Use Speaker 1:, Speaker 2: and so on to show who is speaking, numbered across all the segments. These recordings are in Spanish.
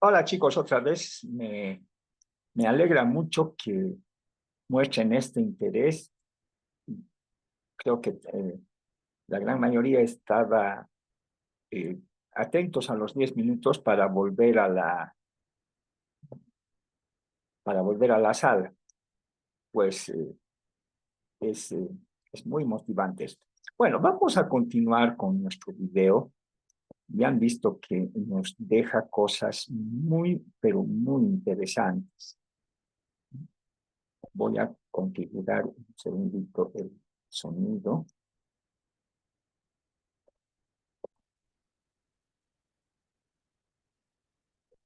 Speaker 1: Hola chicos, otra vez me alegra mucho que muestren este interés. Creo que la gran mayoría estaba eh, atentos a los 10 minutos para volver a la sala. Pues es, eh, es muy motivante esto. Bueno, vamos a continuar con nuestro video. Ya han visto que nos deja cosas muy, pero muy interesantes. Voy a configurar un segundito el sonido.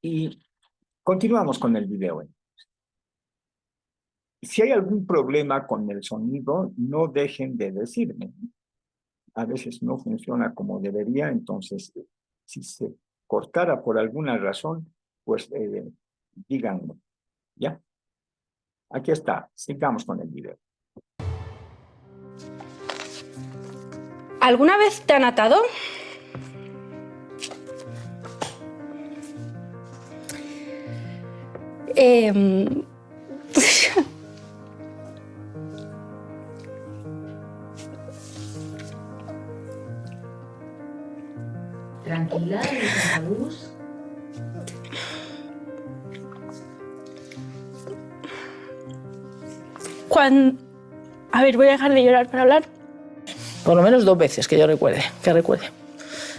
Speaker 1: Y continuamos con el video. Si hay algún problema con el sonido, no dejen de decirme. A veces no funciona como debería, entonces si se cortara por alguna razón, pues díganme. ¿Ya? Aquí está. Sigamos con el video.
Speaker 2: ¿Alguna vez te han atado?
Speaker 3: Tranquila, Luz.
Speaker 2: A ver, voy a dejar de llorar para hablar.
Speaker 4: Por lo menos 2 veces que yo recuerde,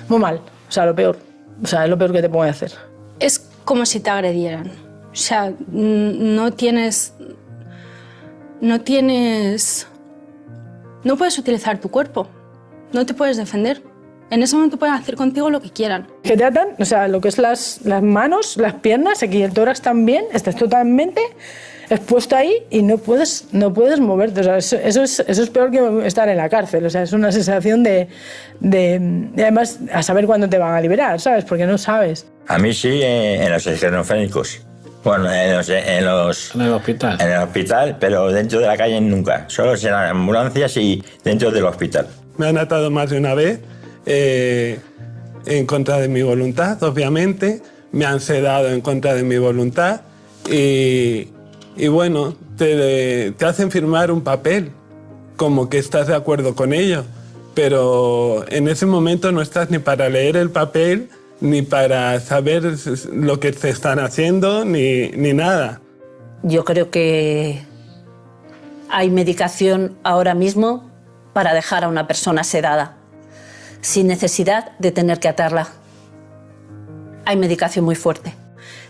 Speaker 4: Muy mal, o sea, lo peor. O sea, es lo peor que te pueden hacer.
Speaker 2: Es como si te agredieran. O sea, no puedes utilizar tu cuerpo. No te puedes defender. En ese momento pueden hacer contigo lo que quieran.
Speaker 4: Que te atan, o sea, lo que es las manos, las piernas, aquí el tórax también, estás totalmente expuesto ahí y no puedes moverte. O sea, eso es peor que estar en la cárcel. O sea, es una sensación de además, a saber cuándo te van a liberar, ¿sabes? Porque no sabes.
Speaker 5: A mí sí, en los esquizofrénicos. Bueno, en el hospital. En el hospital, pero dentro de la calle nunca. Solo en ambulancias y dentro del hospital.
Speaker 6: Me han atado más de una vez, en contra de mi voluntad, obviamente. Me han sedado en contra de mi voluntad. Y bueno, te hacen firmar un papel, como que estás de acuerdo con ello. Pero en ese momento no estás ni para leer el papel, ni para saber lo que te están haciendo, ni nada.
Speaker 3: Yo creo que hay medicación ahora mismo para dejar a una persona sedada, sin necesidad de tener que atarla. Hay medicación muy fuerte.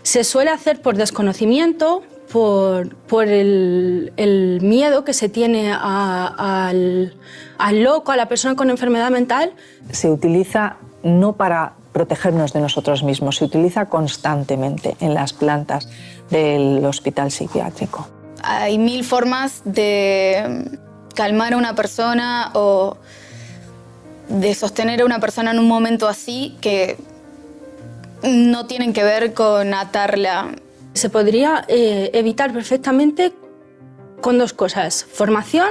Speaker 2: Se suele hacer por desconocimiento, por el miedo que se tiene al loco, a la persona con enfermedad mental.
Speaker 7: Se utiliza no para protegernos de nosotros mismos, se utiliza constantemente en las plantas del hospital psiquiátrico.
Speaker 8: Hay 1000 formas de calmar a una persona o de sostener a una persona en un momento así que no tienen que ver con atarla.
Speaker 2: Se podría evitar perfectamente con 2 cosas. Formación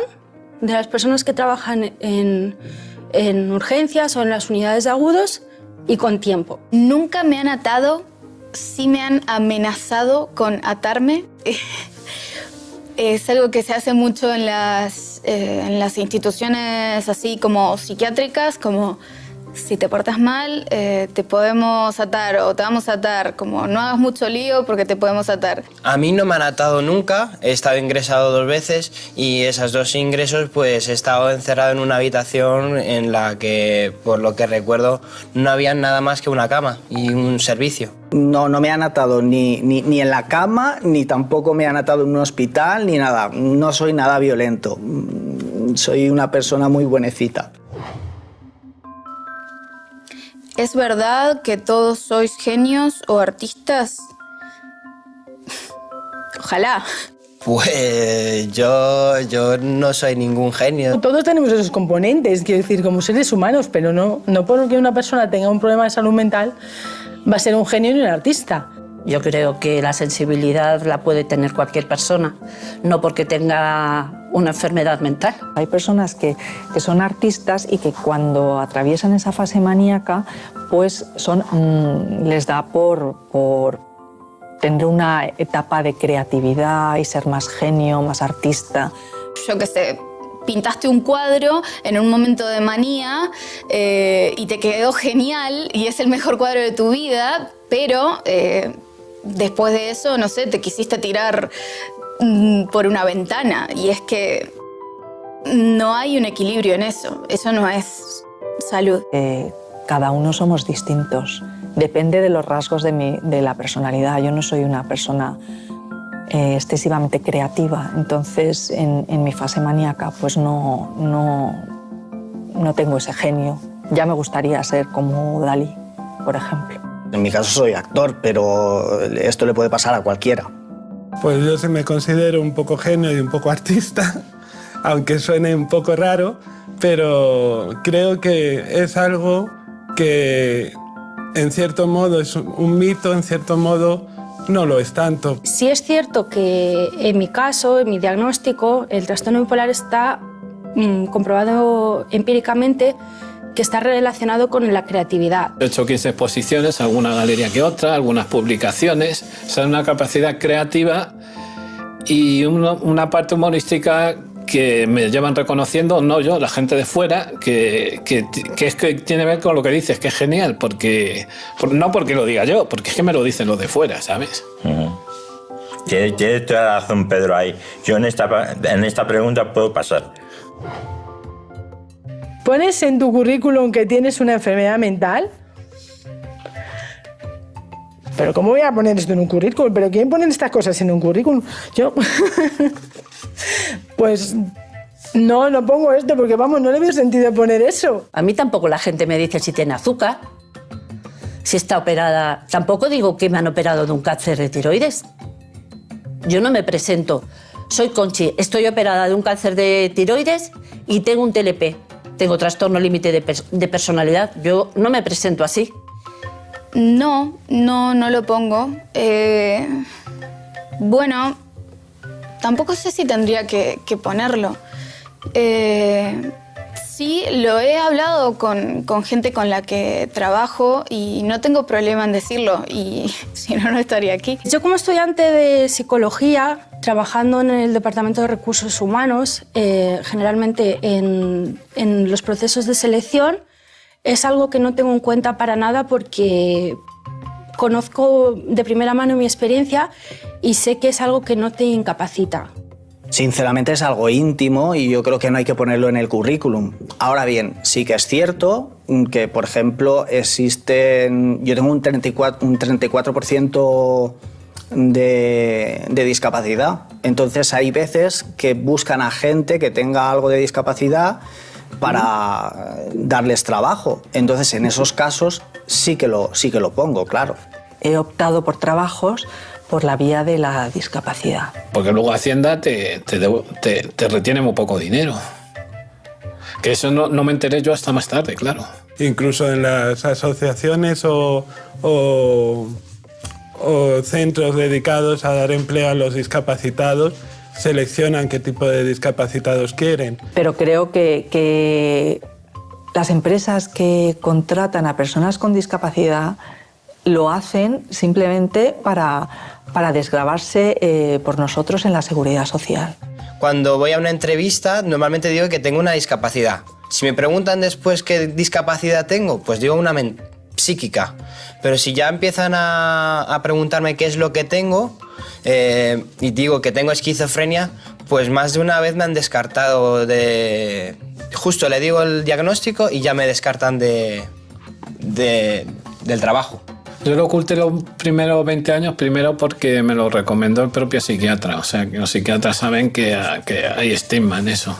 Speaker 2: de las personas que trabajan en urgencias o en las unidades de agudos y con tiempo.
Speaker 8: Nunca me han atado, sí me han amenazado con atarme. Es algo que se hace mucho en las instituciones así como psiquiátricas, como si te portas mal, te podemos atar o te vamos a atar. Como no hagas mucho lío porque te podemos atar.
Speaker 9: A mí no me han atado nunca, he estado ingresado 2 veces y esos 2 ingresos pues he estado encerrado en una habitación en la que, por lo que recuerdo, no había nada más que una cama y un servicio.
Speaker 10: No me han atado ni en la cama, ni tampoco me han atado en un hospital, ni nada. No soy nada violento, soy una persona muy buenecita.
Speaker 8: ¿Es verdad que todos sois genios o artistas? Ojalá.
Speaker 9: Pues yo no soy ningún genio.
Speaker 4: Todos tenemos esos componentes, quiero decir, como seres humanos, pero no porque una persona tenga un problema de salud mental va a ser un genio ni un artista.
Speaker 3: Yo creo que la sensibilidad la puede tener cualquier persona, no porque tenga una enfermedad mental.
Speaker 7: Hay personas que son artistas y que cuando atraviesan esa fase maníaca, pues les da por tener una etapa de creatividad y ser más genio, más artista.
Speaker 8: Yo qué sé, pintaste un cuadro en un momento de manía y te quedó genial y es el mejor cuadro de tu vida, pero después de eso, no sé, te quisiste tirar por una ventana y es que no hay un equilibrio en eso. Eso no es salud.
Speaker 7: Cada uno somos distintos. Depende de los rasgos de la personalidad. Yo no soy una persona excesivamente creativa, entonces en mi fase maníaca pues no tengo ese genio. Ya me gustaría ser como Dalí, por ejemplo.
Speaker 10: En mi caso soy actor, pero esto le puede pasar a cualquiera.
Speaker 6: Pues yo sí me considero un poco genio y un poco artista, aunque suene un poco raro, pero creo que es algo que en cierto modo es un mito, en cierto modo no lo es tanto.
Speaker 2: Sí es cierto que en mi caso, en mi diagnóstico, el trastorno bipolar está comprobado empíricamente que está relacionado con la creatividad.
Speaker 11: He hecho 15 exposiciones, alguna galería que otra, algunas publicaciones, o sea, una capacidad creativa y una parte humorística que me llevan reconociendo, no yo, la gente de fuera, que es que tiene que ver con lo que dices, que es genial, no porque lo diga yo, porque es que me lo dicen los de fuera, ¿sabes?
Speaker 5: Tienes toda la razón, Pedro, ahí. Yo en esta pregunta puedo pasar.
Speaker 4: ¿Pones en tu currículum que tienes una enfermedad mental? ¿Pero cómo voy a poner esto en un currículum? ¿Pero quién pone estas cosas en un currículum? Yo... Pues no pongo esto porque, vamos, no le veo sentido poner eso.
Speaker 3: A mí tampoco la gente me dice si tiene azúcar, si está operada. Tampoco digo que me han operado de un cáncer de tiroides. Yo no me presento. Soy Conchi, estoy operada de un cáncer de tiroides y tengo un TLP. Tengo trastorno límite de personalidad. Yo no me presento así.
Speaker 8: No lo pongo. Bueno, tampoco sé si tendría que ponerlo. Sí, lo he hablado con gente con la que trabajo y no tengo problema en decirlo, y si no, no estaría aquí.
Speaker 2: Yo, como estudiante de psicología, trabajando en el Departamento de Recursos Humanos, generalmente en los procesos de selección, es algo que no tengo en cuenta para nada porque conozco de primera mano mi experiencia y sé que es algo que no te incapacita.
Speaker 10: Sinceramente es algo íntimo y yo creo que no hay que ponerlo en el currículum. Ahora bien, sí que es cierto que, por ejemplo, yo tengo un 34% de discapacidad. Entonces hay veces que buscan a gente que tenga algo de discapacidad para darles trabajo. Entonces en esos casos sí que lo pongo, claro.
Speaker 7: He optado por trabajos por la vía de la discapacidad.
Speaker 11: Porque luego Hacienda te retiene muy poco dinero. Que eso no me enteré yo hasta más tarde, claro.
Speaker 6: Incluso en las asociaciones o centros dedicados a dar empleo a los discapacitados seleccionan qué tipo de discapacitados quieren.
Speaker 7: Pero creo que las empresas que contratan a personas con discapacidad lo hacen simplemente para desgravarse por nosotros en la seguridad social.
Speaker 9: cuando voy a una entrevista, normalmente digo que tengo una discapacidad. Si me preguntan después qué discapacidad tengo, pues digo una psíquica. Pero si ya empiezan a preguntarme qué es lo que tengo y digo que tengo esquizofrenia, pues más de una vez me han descartado Justo le digo el diagnóstico y ya me descartan del trabajo.
Speaker 11: Yo lo oculté los primeros 20 años, primero porque me lo recomendó el propio psiquiatra. O sea, que los psiquiatras saben que hay estigma en eso.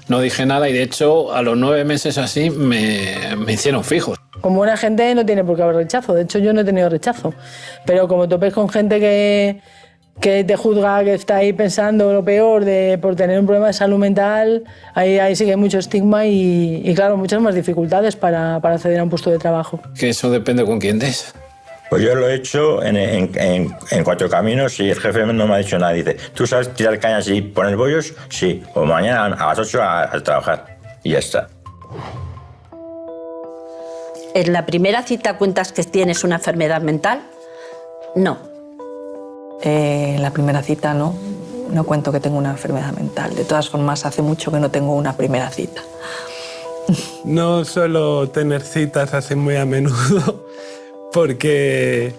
Speaker 11: No dije nada y, de hecho, a los 9 meses así me hicieron fijos.
Speaker 4: Con buena gente no tiene por qué haber rechazo. De hecho, yo no he tenido rechazo. Pero como topes con gente que te juzga, que está ahí pensando lo peor por tener un problema de salud mental, ahí sí que hay mucho estigma y claro, muchas más dificultades para acceder a un puesto de trabajo.
Speaker 11: Que eso depende con quién des.
Speaker 5: Pues yo lo he hecho en 4 caminos y el jefe no me ha dicho nada. Dice, ¿tú sabes tirar cañas y poner bollos? Sí. O mañana a las 8 a trabajar. Y ya está.
Speaker 3: ¿En la primera cita cuentas que tienes una enfermedad mental? No.
Speaker 7: En la primera cita no cuento que tengo una enfermedad mental. De todas formas, hace mucho que no tengo una primera cita.
Speaker 6: No suelo tener citas así muy a menudo, porque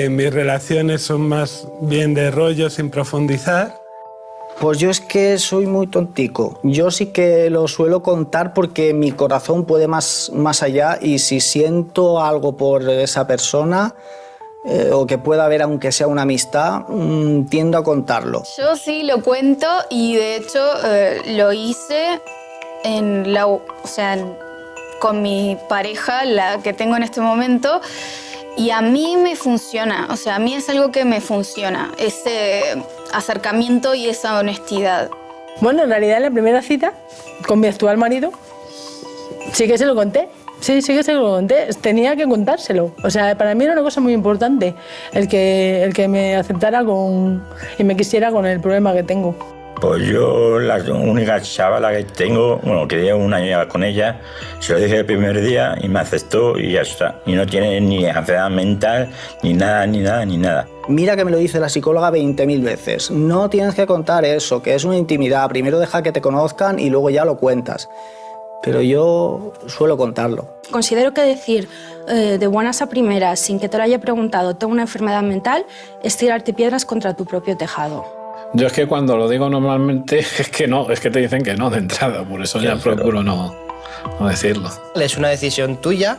Speaker 6: mis relaciones son más bien de rollo sin profundizar.
Speaker 10: Pues yo es que soy muy tontico. Yo sí que lo suelo contar porque mi corazón puede más allá y si siento algo por esa persona o que pueda haber aunque sea una amistad, tiendo a contarlo.
Speaker 8: Yo sí lo cuento y de hecho lo hice con mi pareja, la que tengo en este momento. Y a mí me funciona, o sea, a mí es algo que me funciona, ese acercamiento y esa honestidad.
Speaker 4: Bueno, en realidad en la primera cita con mi actual marido sí que se lo conté. Sí que se lo conté. Tenía que contárselo. O sea, para mí era una cosa muy importante el que me aceptara y me quisiera con el problema que tengo.
Speaker 5: Pues yo, la única chavala que tengo, bueno, que llevo un año con ella, se lo dije el primer día y me aceptó y ya está. Y no tiene ni enfermedad mental, ni nada.
Speaker 10: Mira que me lo dice la psicóloga 20.000 veces. No tienes que contar eso, que es una intimidad. Primero deja que te conozcan y luego ya lo cuentas. Pero yo suelo contarlo.
Speaker 2: Considero que decir de buenas a primeras, sin que te lo haya preguntado, tengo una enfermedad mental, es tirarte piedras contra tu propio tejado.
Speaker 11: Yo es que cuando lo digo normalmente es que te dicen que no de entrada, por eso ya procuro no decirlo.
Speaker 9: Es una decisión tuya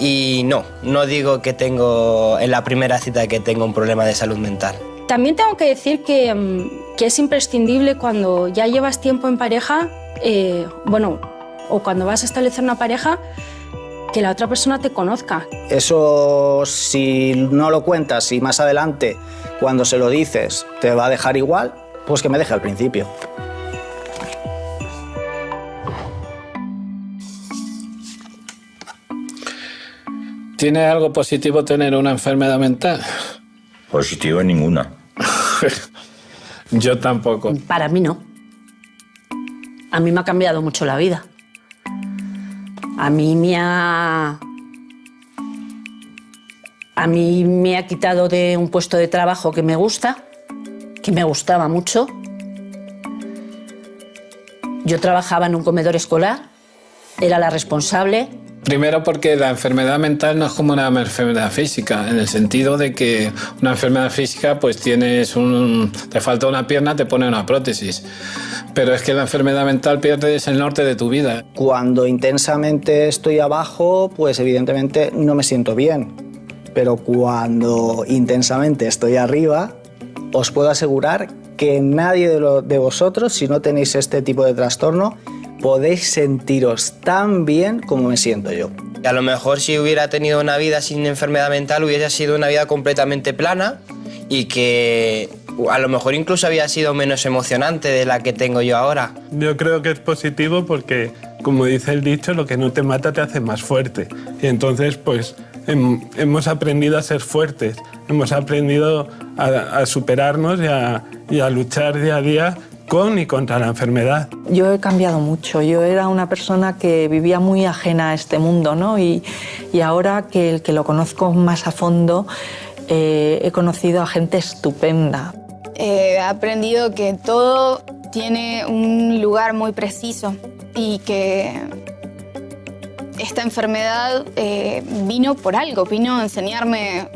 Speaker 9: y no digo que tengo en la primera cita que tengo un problema de salud mental.
Speaker 2: También tengo que decir que es imprescindible cuando ya llevas tiempo en pareja, o cuando vas a establecer una pareja, que la otra persona te conozca.
Speaker 10: Eso, si no lo cuentas y más adelante, cuando se lo dices, te va a dejar igual, pues que me deje al principio.
Speaker 11: ¿Tiene algo positivo tener una enfermedad mental?
Speaker 5: Positivo ninguna.
Speaker 11: Yo tampoco.
Speaker 3: Para mí no. A mí me ha cambiado mucho la vida. A mí me ha quitado de un puesto de trabajo que me gustaba mucho. Yo trabajaba en un comedor escolar, era la responsable.
Speaker 11: Primero porque la enfermedad mental no es como una enfermedad física, en el sentido de que una enfermedad física pues te falta una pierna, te pone una prótesis. Pero es que la enfermedad mental pierdes el norte de tu vida.
Speaker 10: Cuando intensamente estoy abajo, pues evidentemente no me siento bien. Pero cuando intensamente estoy arriba, os puedo asegurar que nadie de vosotros, si no tenéis este tipo de trastorno, podéis sentiros tan bien como me siento yo.
Speaker 9: A lo mejor si hubiera tenido una vida sin enfermedad mental hubiese sido una vida completamente plana y que a lo mejor incluso había sido menos emocionante de la que tengo yo ahora.
Speaker 6: Yo creo que es positivo porque, como dice el dicho, lo que no te mata te hace más fuerte. Y entonces, pues, hemos aprendido a ser fuertes, hemos aprendido a superarnos y a luchar día a día con y contra la enfermedad.
Speaker 7: Yo he cambiado mucho. Yo era una persona que vivía muy ajena a este mundo, ¿no? Y ahora que lo conozco más a fondo, he conocido a gente estupenda.
Speaker 8: He aprendido que todo tiene un lugar muy preciso y que esta enfermedad vino por algo, vino a enseñarme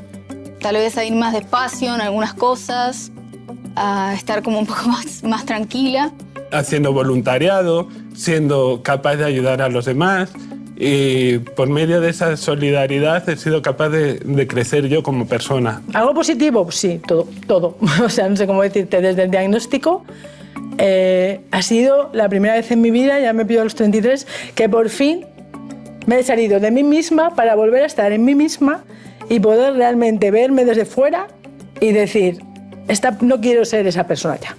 Speaker 8: tal vez a ir más despacio en algunas cosas, a estar como un poco más tranquila.
Speaker 6: Haciendo voluntariado, siendo capaz de ayudar a los demás, y por medio de esa solidaridad he sido capaz de crecer yo como persona.
Speaker 4: ¿Algo positivo? Sí, todo. O sea, no sé cómo decirte, desde el diagnóstico ha sido la primera vez en mi vida, ya me pido a los 33, que por fin me he salido de mí misma para volver a estar en mí misma y poder realmente verme desde fuera y decir, no quiero ser esa persona ya.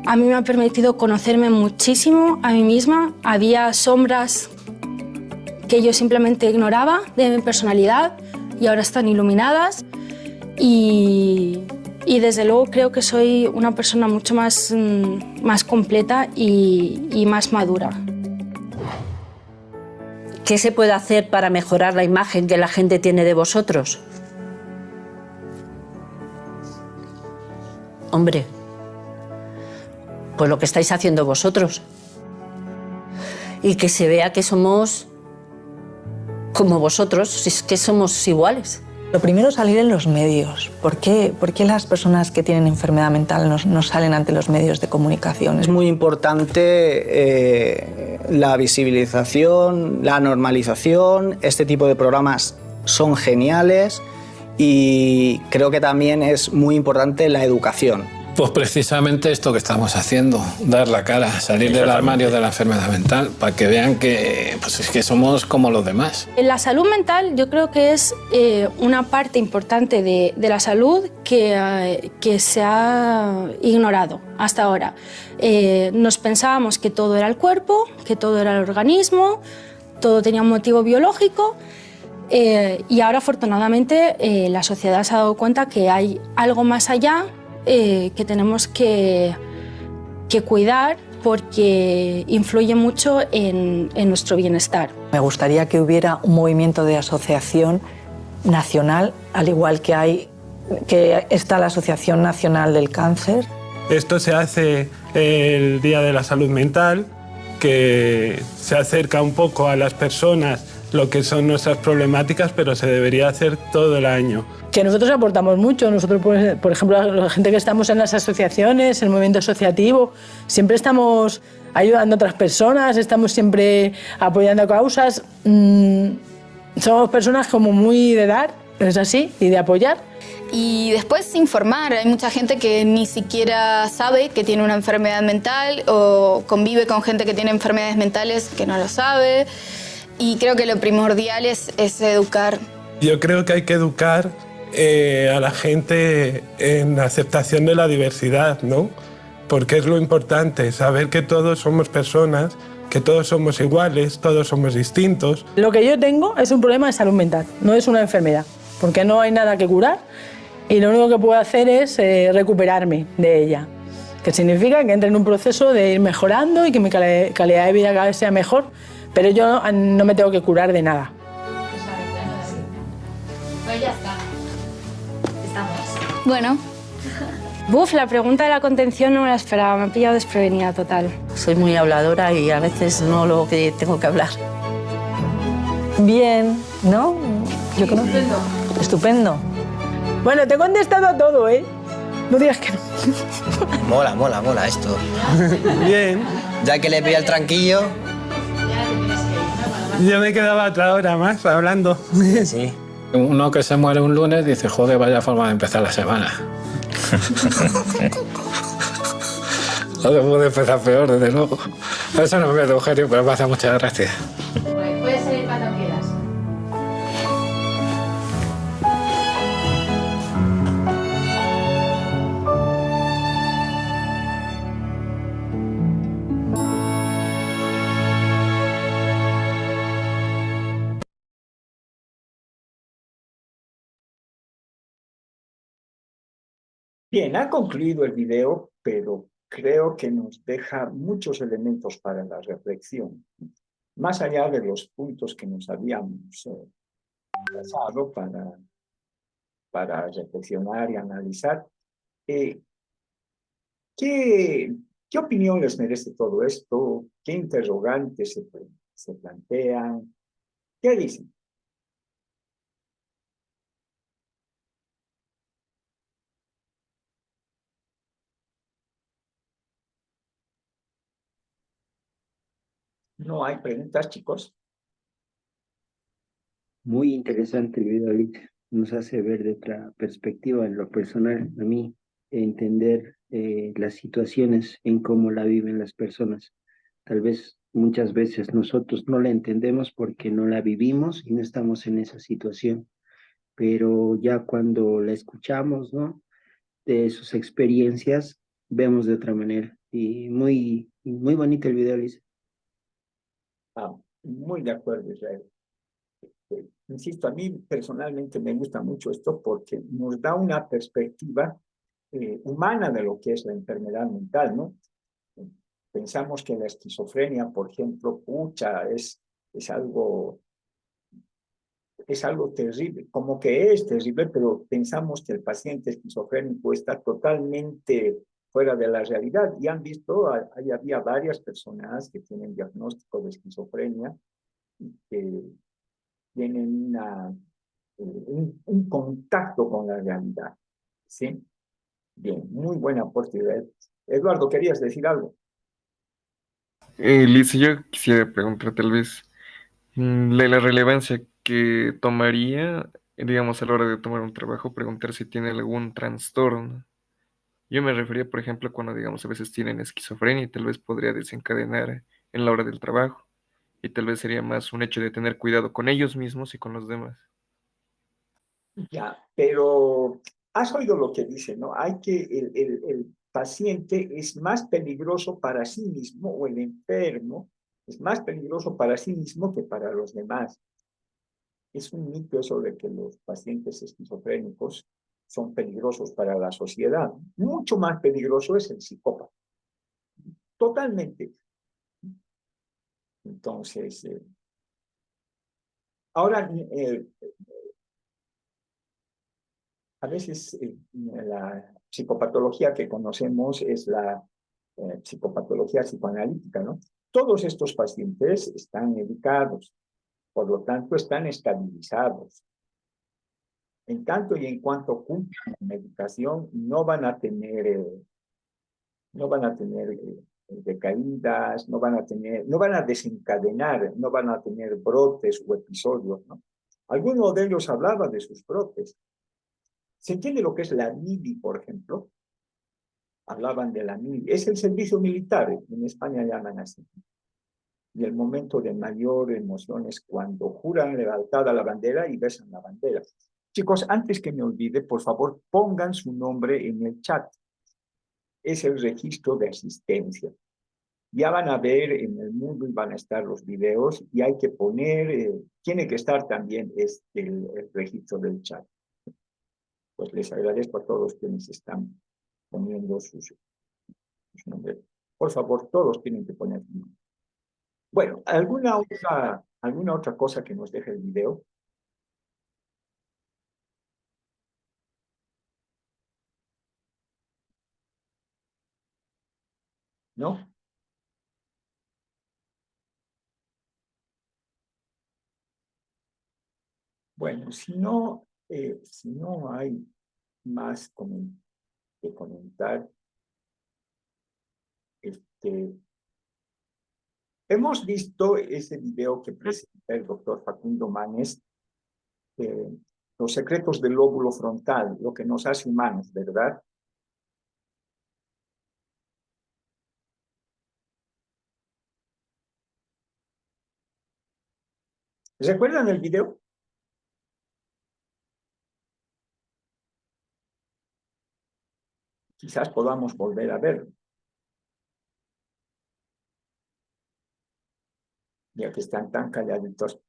Speaker 2: A mí me ha permitido conocerme muchísimo a mí misma. Había sombras que yo simplemente ignoraba de mi personalidad y ahora están iluminadas. Y desde luego creo que soy una persona mucho más completa y más madura.
Speaker 3: ¿Qué se puede hacer para mejorar la imagen que la gente tiene de vosotros? Hombre, pues lo que estáis haciendo vosotros. Y que se vea que somos como vosotros, si es que somos iguales.
Speaker 7: Lo primero es salir en los medios. ¿Por qué las personas que tienen enfermedad mental no salen ante los medios de comunicación?
Speaker 10: Es muy importante la visibilización, la normalización. Este tipo de programas son geniales y creo que también es muy importante la educación.
Speaker 11: Pues precisamente esto que estamos haciendo, dar la cara, salir del armario de la enfermedad mental, para que vean que, pues es que somos como los demás.
Speaker 2: La salud mental yo creo que es una parte importante de la salud que se ha ignorado hasta ahora. Nos pensábamos que todo era el cuerpo, que todo era el organismo, todo tenía un motivo biológico. Y ahora, afortunadamente, la sociedad se ha dado cuenta que hay algo más allá que tenemos que cuidar porque influye mucho en nuestro bienestar.
Speaker 7: Me gustaría que hubiera un movimiento de asociación nacional, al igual que está la Asociación Nacional del Cáncer.
Speaker 6: Esto se hace el Día de la Salud Mental, que se acerca un poco a las personas lo que son nuestras problemáticas, pero se debería hacer todo el año.
Speaker 4: Que nosotros aportamos mucho. Nosotros, por ejemplo, la gente que estamos en las asociaciones, el movimiento asociativo, siempre estamos ayudando a otras personas, estamos siempre apoyando causas. Somos personas como muy de dar, es así, y de apoyar.
Speaker 8: Y después informar. Hay mucha gente que ni siquiera sabe que tiene una enfermedad mental o convive con gente que tiene enfermedades mentales que no lo sabe. Y creo que lo primordial es educar.
Speaker 6: Yo creo que hay que educar a la gente en la aceptación de la diversidad, ¿no? Porque es lo importante, saber que todos somos personas, que todos somos iguales, todos somos distintos.
Speaker 4: Lo que yo tengo es un problema de salud mental, no es una enfermedad, porque no hay nada que curar y lo único que puedo hacer es recuperarme de ella, que significa que entre en un proceso de ir mejorando y que mi calidad de vida cada vez sea mejor, pero yo no me tengo que curar de nada.
Speaker 2: Pues ya está. Estamos.
Speaker 8: Bueno.
Speaker 2: La pregunta de la contención no me la esperaba, me ha pillado desprevenida total.
Speaker 3: Soy muy habladora y a veces no lo que tengo que hablar.
Speaker 7: Bien, ¿no? Yo creo.
Speaker 2: Estupendo.
Speaker 7: Estupendo.
Speaker 4: Bueno, te he contestado a todo, ¿eh? No digas que no.
Speaker 9: Mola esto.
Speaker 6: Bien.
Speaker 9: Ya que le pilla el tranquillo.
Speaker 6: Yo me quedaba otra hora más hablando.
Speaker 9: Sí.
Speaker 11: Uno que se muere un lunes dice, joder, vaya forma de empezar la semana. No se puede empezar peor, desde luego. Eso no me da Eugenio, pero me hace mucha gracia.
Speaker 2: Puedes salir cuando quieras.
Speaker 1: Bien, ha concluido el video, pero creo que nos deja muchos elementos para la reflexión. Más allá de los puntos que nos habíamos trazado para reflexionar y analizar, ¿qué ¿Qué opinión les merece todo esto? ¿Qué interrogantes se plantean? ¿Qué dicen? ¿No hay preguntas, chicos?
Speaker 12: Muy interesante el video, Alicia. Nos hace ver de otra perspectiva en lo personal, a mí, entender las situaciones en cómo la viven las personas. Tal vez muchas veces nosotros no la entendemos porque no la vivimos y no estamos en esa situación, pero ya cuando la escuchamos, ¿no? De sus experiencias, vemos de otra manera. Y muy bonito el video, Alicia.
Speaker 1: Ah, muy de acuerdo, Israel. Insisto, a mí personalmente me gusta mucho esto porque nos da una perspectiva humana de lo que es la enfermedad mental, ¿no? Pensamos que la esquizofrenia, por ejemplo, pucha, es algo terrible, como que es terrible, pero pensamos que el paciente esquizofrénico está totalmente fuera de la realidad. Y han visto, ahí había varias personas que tienen diagnóstico de esquizofrenia y que tienen un contacto con la realidad. ¿Sí? Bien, muy buen aporte. Eduardo, ¿querías decir algo?
Speaker 13: Liz, yo quisiera preguntar tal vez la relevancia que tomaría, digamos, a la hora de tomar un trabajo, preguntar si tiene algún trastorno. Yo me refería, por ejemplo, cuando, digamos, a veces tienen esquizofrenia y tal vez podría desencadenar en la hora del trabajo. Y tal vez sería más un hecho de tener cuidado con ellos mismos y con los demás.
Speaker 1: Ya, pero has oído lo que dice, ¿no? Hay que el paciente es más peligroso para sí mismo, o el enfermo es más peligroso para sí mismo que para los demás. Es un mito eso de que los pacientes esquizofrénicos son peligrosos para la sociedad. Mucho más peligroso es el psicópata. Totalmente. Entonces, ahora, a veces la psicopatología que conocemos es la psicopatología psicoanalítica, ¿no? Todos estos pacientes están medicados, por lo tanto están estabilizados. En tanto y en cuanto cumplan la medicación, no van a tener decaídas, no van a desencadenar, no van a tener brotes o episodios, ¿no? Alguno de ellos hablaba de sus brotes. ¿Se entiende lo que es la MIDI, por ejemplo? Hablaban de la MIDI. Es el servicio militar, en España llaman así. Y el momento de mayor emoción es cuando juran lealtad a la bandera y besan la bandera. Chicos, antes que me olvide, por favor, pongan su nombre en el chat. Es el registro de asistencia. Ya van a ver en el mundo y van a estar los videos y hay que poner, tiene que estar también el registro del chat. Pues les agradezco a todos quienes están poniendo sus nombres. Por favor, todos tienen que poner su nombre. Bueno, ¿alguna otra cosa que nos deje el video? ¿No? Bueno, si no hay más que comentar, hemos visto ese video que presenta el doctor Facundo Manes, los secretos del lóbulo frontal, lo que nos hace humanos, ¿verdad? ¿Recuerdan el video? Quizás podamos volver a verlo. Ya que están tan calladitos.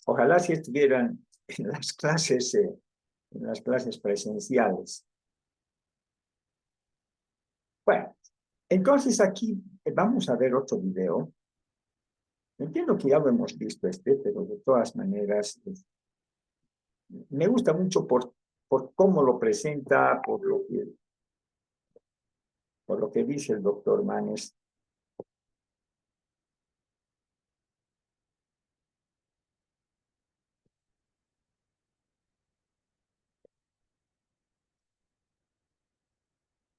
Speaker 1: Ojalá si estuvieran en las clases presenciales. Bueno, entonces aquí vamos a ver otro video. Entiendo que ya lo hemos visto pero de todas maneras me gusta mucho por cómo lo presenta, por lo que por lo que dice el doctor Manes,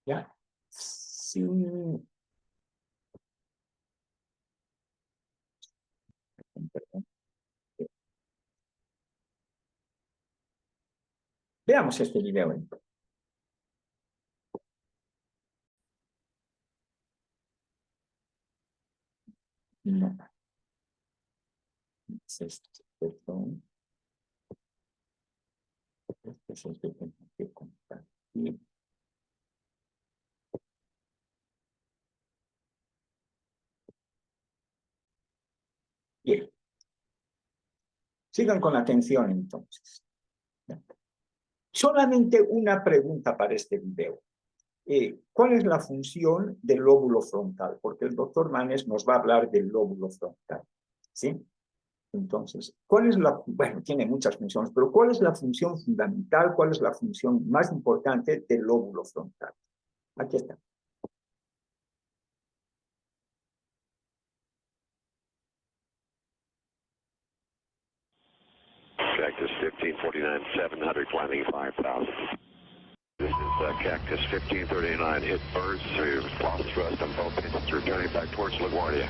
Speaker 1: ya, sin... Perdón. Veamos este video entonces. No. Es este, perdón. Este es el que tengo que compartir. Bien. Sigan con atención entonces. Solamente una pregunta para este video. ¿Cuál es la función del lóbulo frontal? Porque el doctor Manes nos va a hablar del lóbulo frontal. ¿Sí? Entonces, ¿cuál es la... Bueno, tiene muchas funciones, pero ¿cuál es la función fundamental? ¿Cuál es la función más importante del lóbulo frontal? Aquí está.
Speaker 14: Cactus 1549, 700, landing 5,000. This is Cactus 1539, hit birds through lost thrust on both engines, returning back towards LaGuardia.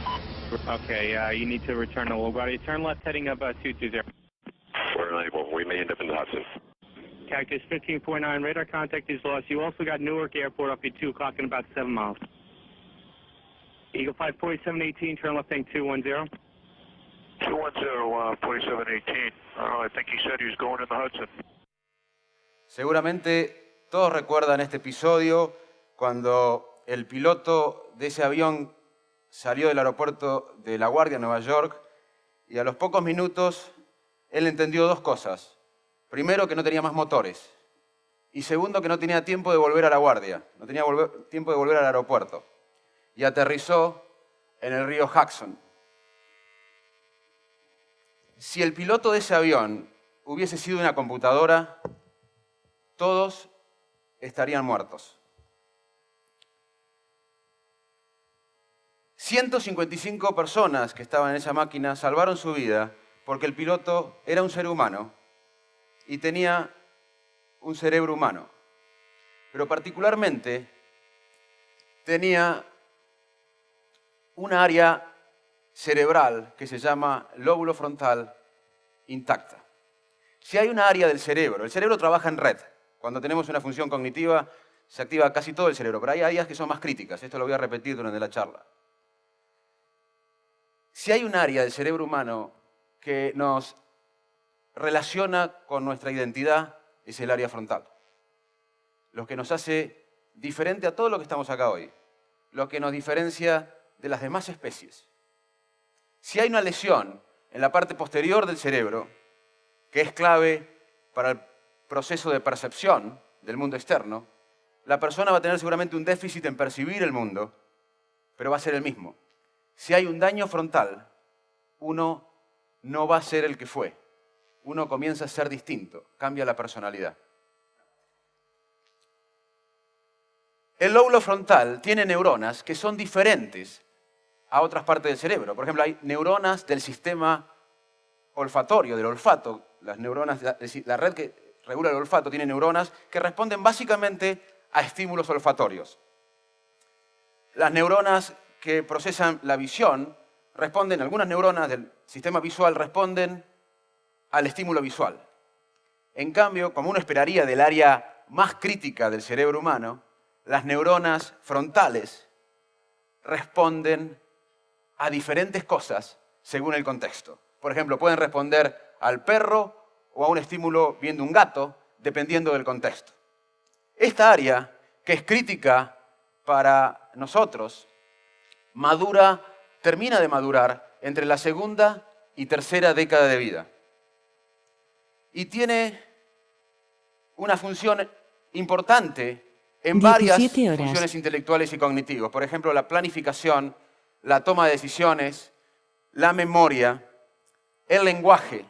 Speaker 15: Okay, you need to return to LaGuardia. Turn left heading up 220.
Speaker 14: We're unable, we may end up in the Hudson.
Speaker 15: Cactus 1549, radar contact is lost. You also got Newark Airport up at 2 o'clock in about 7 miles. Eagle 54718, turn left heading 210.
Speaker 14: 210, 4718. I think he said he was going in the Hudson.
Speaker 16: Seguramente todos recuerdan este episodio cuando el piloto de ese avión salió del aeropuerto de LaGuardia, Nueva York, y a los pocos minutos él entendió dos cosas. Primero, que no tenía más motores. Y segundo, que no tenía tiempo de volver a LaGuardia, no tenía tiempo de volver al aeropuerto. Y aterrizó en el río Hudson. Si el piloto de ese avión hubiese sido una computadora, todos estarían muertos. 155 personas que estaban en esa máquina salvaron su vida porque el piloto era un ser humano y tenía un cerebro humano. Pero particularmente tenía una área cerebral que se llama lóbulo frontal intacta. Si hay una área del cerebro, el cerebro trabaja en red. Cuando tenemos una función cognitiva se activa casi todo el cerebro, pero hay áreas que son más críticas. Esto lo voy a repetir durante la charla. Si hay un área del cerebro humano que nos relaciona con nuestra identidad, es el área frontal. Lo que nos hace diferente a todo lo que estamos acá hoy. Lo que nos diferencia de las demás especies. Si hay una lesión en la parte posterior del cerebro, que es clave para el proceso de percepción del mundo externo, la persona va a tener seguramente un déficit en percibir el mundo, pero va a ser el mismo. Si hay un daño frontal, uno no va a ser el que fue. Uno comienza a ser distinto, cambia la personalidad. El lóbulo frontal tiene neuronas que son diferentes a otras partes del cerebro. Por ejemplo, hay neuronas del sistema olfatorio, del olfato. Las neuronas, la red que regula el olfato tiene neuronas que responden básicamente a estímulos olfatorios. Las neuronas que procesan la visión responden, algunas neuronas del sistema visual responden al estímulo visual. En cambio, como uno esperaría del área más crítica del cerebro humano, las neuronas frontales responden a diferentes cosas según el contexto. Por ejemplo, pueden responder al perro o a un estímulo viendo un gato, dependiendo del contexto. Esta área, que es crítica para nosotros, termina de madurar entre la segunda y tercera década de vida. Y tiene una función importante en varias funciones intelectuales y cognitivas. Por ejemplo, la planificación, la toma de decisiones, la memoria, el lenguaje,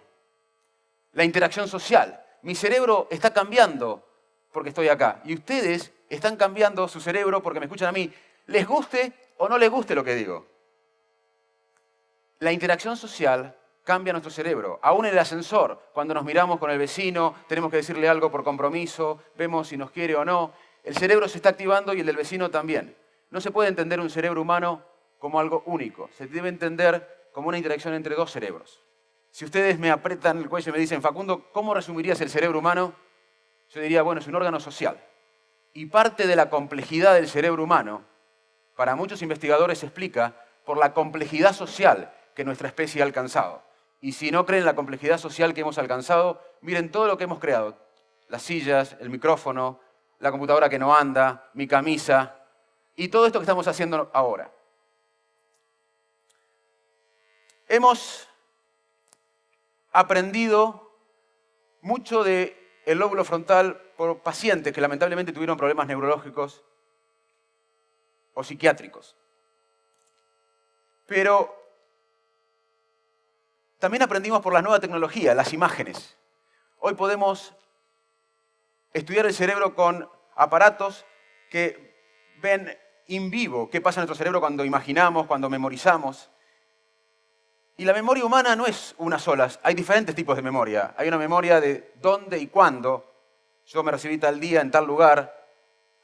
Speaker 16: la interacción social. Mi cerebro está cambiando porque estoy acá. Y ustedes están cambiando su cerebro porque me escuchan a mí, les guste o no les guste lo que digo. La interacción social cambia nuestro cerebro. Aún en el ascensor, cuando nos miramos con el vecino, tenemos que decirle algo por compromiso, vemos si nos quiere o no, el cerebro se está activando y el del vecino también. No se puede entender un cerebro humano como algo único. Se debe entender como una interacción entre dos cerebros. Si ustedes me aprietan el cuello y me dicen, Facundo, ¿cómo resumirías el cerebro humano? Yo diría, bueno, es un órgano social. Y parte de la complejidad del cerebro humano, para muchos investigadores se explica por la complejidad social que nuestra especie ha alcanzado. Y si no creen en la complejidad social que hemos alcanzado, miren todo lo que hemos creado. Las sillas, el micrófono, la computadora que no anda, mi camisa, y todo esto que estamos haciendo ahora. Hemos aprendido mucho del lóbulo frontal por pacientes que lamentablemente tuvieron problemas neurológicos o psiquiátricos. Pero también aprendimos por la nueva tecnología, las imágenes. Hoy podemos estudiar el cerebro con aparatos que ven in vivo qué pasa en nuestro cerebro cuando imaginamos, cuando memorizamos. Y la memoria humana no es una sola, hay diferentes tipos de memoria. Hay una memoria de dónde y cuándo. Yo me recibí tal día en tal lugar.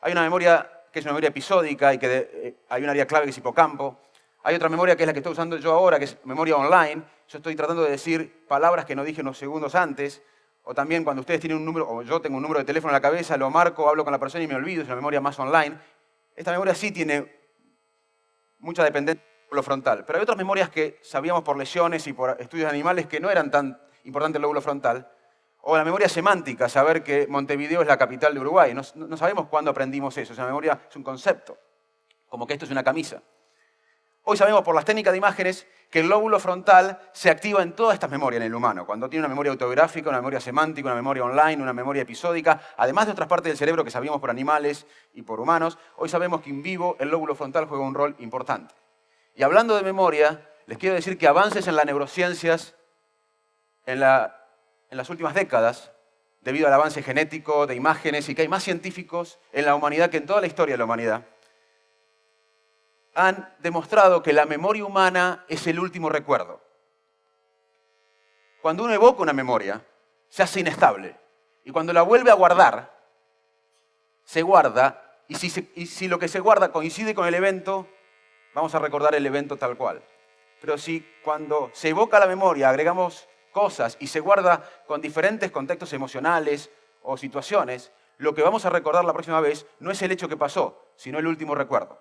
Speaker 16: Hay una memoria que es una memoria episódica y que hay un área clave que es hipocampo. Hay otra memoria que es la que estoy usando yo ahora, que es memoria online. Yo estoy tratando de decir palabras que no dije unos segundos antes. O también cuando ustedes tienen un número, o yo tengo un número de teléfono en la cabeza, lo marco, hablo con la persona y me olvido. Es una memoria más online. Esta memoria sí tiene mucha dependencia del lóbulo frontal. Pero hay otras memorias que sabíamos por lesiones y por estudios de animales que no eran tan importantes el lóbulo frontal. O la memoria semántica, saber que Montevideo es la capital de Uruguay. No sabemos cuándo aprendimos eso. Esa memoria es un concepto, como que esto es una camisa. Hoy sabemos por las técnicas de imágenes que el lóbulo frontal se activa en todas estas memorias en el humano. Cuando tiene una memoria autobiográfica, una memoria semántica, una memoria online, una memoria episódica, además de otras partes del cerebro que sabíamos por animales y por humanos, hoy sabemos que en vivo el lóbulo frontal juega un rol importante. Y hablando de memoria, les quiero decir que avances en las neurociencias en las últimas décadas, debido al avance genético, de imágenes, y que hay más científicos en la humanidad que en toda la historia de la humanidad, han demostrado que la memoria humana es el último recuerdo. Cuando uno evoca una memoria, se hace inestable. Y cuando la vuelve a guardar, se guarda, y si lo que se guarda coincide con el evento, vamos a recordar el evento tal cual. Pero si cuando se evoca la memoria agregamos cosas y se guarda con diferentes contextos emocionales o situaciones, lo que vamos a recordar la próxima vez no es el hecho que pasó, sino el último recuerdo.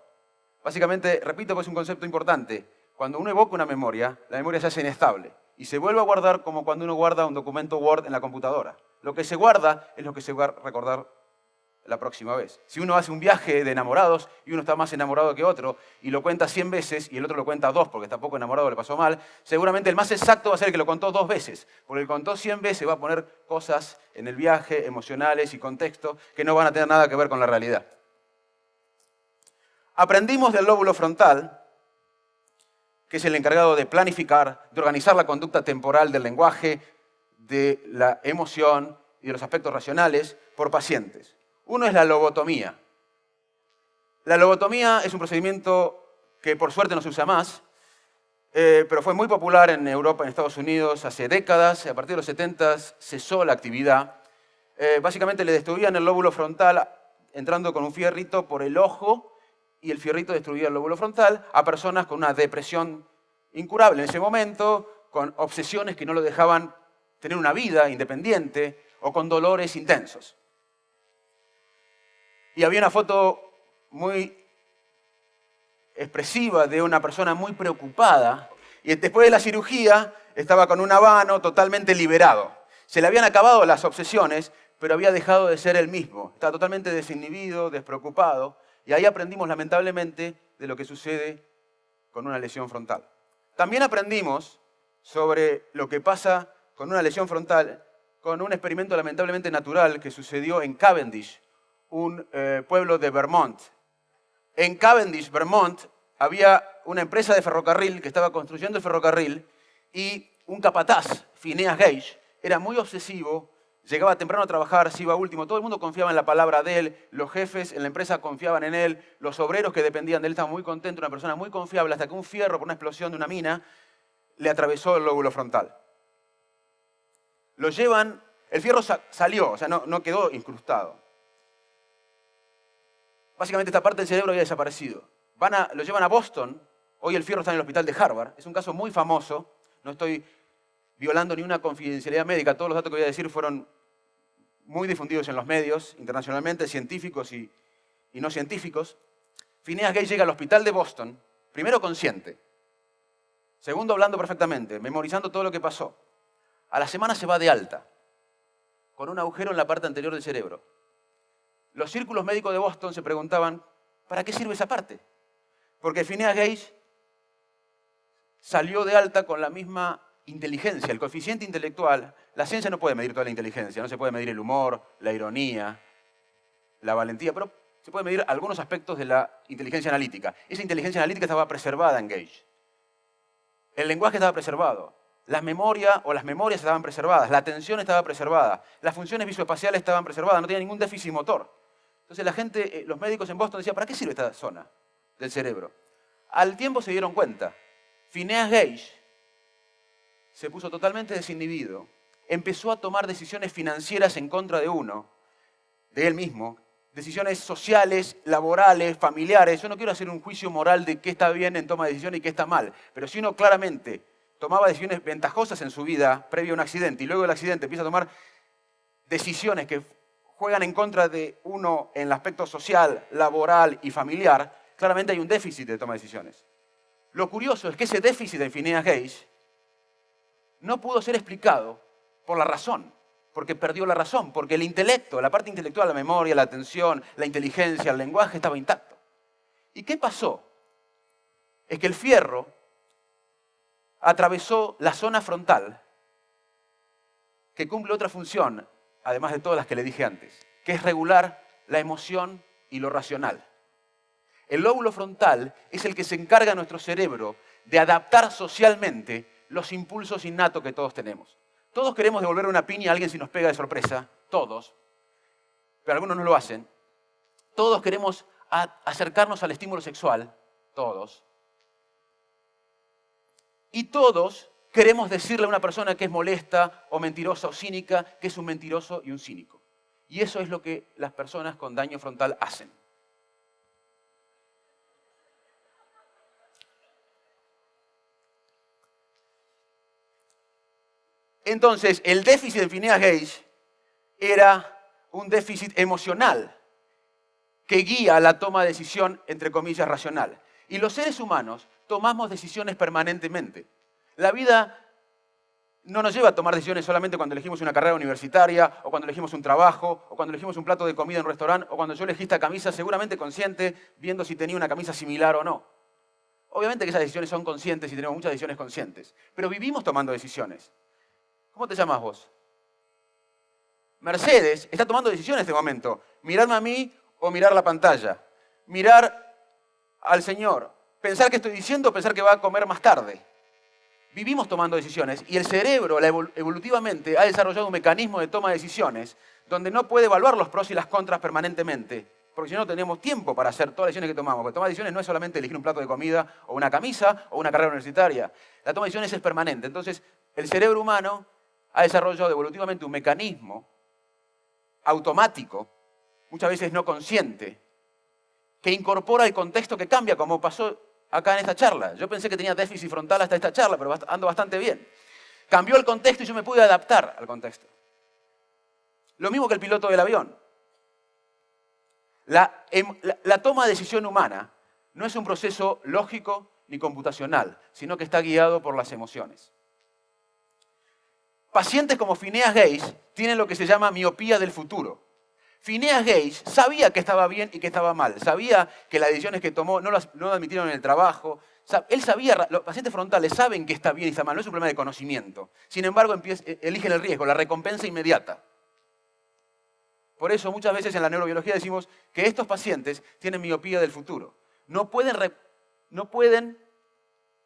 Speaker 16: Básicamente, repito, pues es un concepto importante. Cuando uno evoca una memoria, la memoria se hace inestable y se vuelve a guardar como cuando uno guarda un documento Word en la computadora. Lo que se guarda es lo que se va a recordar la próxima vez. Si uno hace un viaje de enamorados y uno está más enamorado que otro y lo cuenta 100 veces y el otro lo cuenta 2 porque está poco enamorado, le pasó mal, seguramente el más exacto va a ser el que lo contó 2 veces. Porque el que contó 100 veces va a poner cosas en el viaje, emocionales y contexto que no van a tener nada que ver con la realidad. Aprendimos del lóbulo frontal, que es el encargado de planificar, de organizar la conducta temporal del lenguaje, de la emoción y de los aspectos racionales por pacientes. Uno es la lobotomía. La lobotomía es un procedimiento que por suerte no se usa más, pero fue muy popular en Europa, en Estados Unidos, hace décadas. A partir de los 70 cesó la actividad. Básicamente le destruían el lóbulo frontal entrando con un fierrito por el ojo, y el fierrito destruía el lóbulo frontal a personas con una depresión incurable en ese momento, con obsesiones que no lo dejaban tener una vida independiente o con dolores intensos. Y había una foto muy expresiva de una persona muy preocupada y después de la cirugía estaba con un habano totalmente liberado. Se le habían acabado las obsesiones, pero había dejado de ser él mismo. Estaba totalmente desinhibido, despreocupado. Y ahí aprendimos, lamentablemente, de lo que sucede con una lesión frontal. También aprendimos sobre lo que pasa con una lesión frontal, con un experimento lamentablemente natural que sucedió en Cavendish, un pueblo de Vermont. En Cavendish, Vermont, había una empresa de ferrocarril que estaba construyendo el ferrocarril y un capataz, Phineas Gage, era muy obsesivo llegaba temprano a trabajar, se iba último, todo el mundo confiaba en la palabra de él, los jefes en la empresa confiaban en él, los obreros que dependían de él estaban muy contentos, una persona muy confiable, hasta que un fierro por una explosión de una mina le atravesó el lóbulo frontal. Lo llevan, el fierro salió, o sea, no quedó incrustado. Básicamente esta parte del cerebro había desaparecido. Lo llevan a Boston, hoy el fierro está en el hospital de Harvard, es un caso muy famoso, no estoy violando ni una confidencialidad médica, todos los datos que voy a decir fueron muy difundidos en los medios, internacionalmente, científicos y no científicos. Phineas Gage llega al hospital de Boston, primero consciente, segundo hablando perfectamente, memorizando todo lo que pasó. A la semana se va de alta, con un agujero en la parte anterior del cerebro. Los círculos médicos de Boston se preguntaban, ¿para qué sirve esa parte? Porque Phineas Gage salió de alta con la misma inteligencia, el coeficiente intelectual. La ciencia no puede medir toda la inteligencia, no se puede medir el humor, la ironía, la valentía, pero se puede medir algunos aspectos de la inteligencia analítica. Esa inteligencia analítica estaba preservada en Gage. El lenguaje estaba preservado, las memorias estaban preservadas, la atención estaba preservada, las funciones visoespaciales estaban preservadas, no tenía ningún déficit motor. Entonces la gente, los médicos en Boston decían, ¿para qué sirve esta zona del cerebro? Al tiempo se dieron cuenta. Phineas Gage se puso totalmente desinhibido, empezó a tomar decisiones financieras en contra de él mismo, decisiones sociales, laborales, familiares. Yo no quiero hacer un juicio moral de qué está bien en toma de decisiones y qué está mal, pero si uno claramente tomaba decisiones ventajosas en su vida previo a un accidente y luego del accidente empieza a tomar decisiones que juegan en contra de uno en el aspecto social, laboral y familiar, claramente hay un déficit de toma de decisiones. Lo curioso es que ese déficit de Phineas Gage no pudo ser explicado por la razón, porque perdió la razón, porque el intelecto, la parte intelectual, la memoria, la atención, la inteligencia, el lenguaje estaba intacto. ¿Y qué pasó? Es que el fierro atravesó la zona frontal, que cumple otra función, además de todas las que le dije antes, que es regular la emoción y lo racional. El lóbulo frontal es el que se encarga a nuestro cerebro de adaptar socialmente los impulsos innatos que todos tenemos. Todos queremos devolver una piña a alguien si nos pega de sorpresa, todos, pero algunos no lo hacen. Todos queremos acercarnos al estímulo sexual, todos. Y todos queremos decirle a una persona que es molesta o mentirosa o cínica que es un mentiroso y un cínico. Y eso es lo que las personas con daño frontal hacen. Entonces, el déficit de Phineas Gage era un déficit emocional que guía la toma de decisión, entre comillas, racional. Y los seres humanos tomamos decisiones permanentemente. La vida no nos lleva a tomar decisiones solamente cuando elegimos una carrera universitaria, o cuando elegimos un trabajo, o cuando elegimos un plato de comida en un restaurante, o cuando yo elegí esta camisa, seguramente consciente, viendo si tenía una camisa similar o no. Obviamente que esas decisiones son conscientes y tenemos muchas decisiones conscientes, pero vivimos tomando decisiones. ¿Cómo te llamas vos? Mercedes está tomando decisiones en este momento. Mirarme a mí o mirar la pantalla. Mirar al Señor. Pensar qué estoy diciendo o pensar que va a comer más tarde. Vivimos tomando decisiones y el cerebro evolutivamente ha desarrollado un mecanismo de toma de decisiones donde no puede evaluar los pros y las contras permanentemente, porque si no tenemos tiempo para hacer todas las decisiones que tomamos. Porque tomar decisiones no es solamente elegir un plato de comida o una camisa o una carrera universitaria. La toma de decisiones es permanente. Entonces, el cerebro humano ha desarrollado evolutivamente un mecanismo automático, muchas veces no consciente, que incorpora el contexto que cambia, como pasó acá en esta charla. Yo pensé que tenía déficit frontal hasta esta charla, pero ando bastante bien. Cambió el contexto y yo me pude adaptar al contexto. Lo mismo que el piloto del avión. La toma de decisión humana no es un proceso lógico ni computacional, sino que está guiado por las emociones. Pacientes como Phineas Gage tienen lo que se llama miopía del futuro. Phineas Gage sabía que estaba bien y que estaba mal. Sabía que las decisiones que tomó no lo admitieron en el trabajo. Él sabía, los pacientes frontales saben que está bien y está mal. No es un problema de conocimiento. Sin embargo, eligen el riesgo, la recompensa inmediata. Por eso muchas veces en la neurobiología decimos que estos pacientes tienen miopía del futuro. No pueden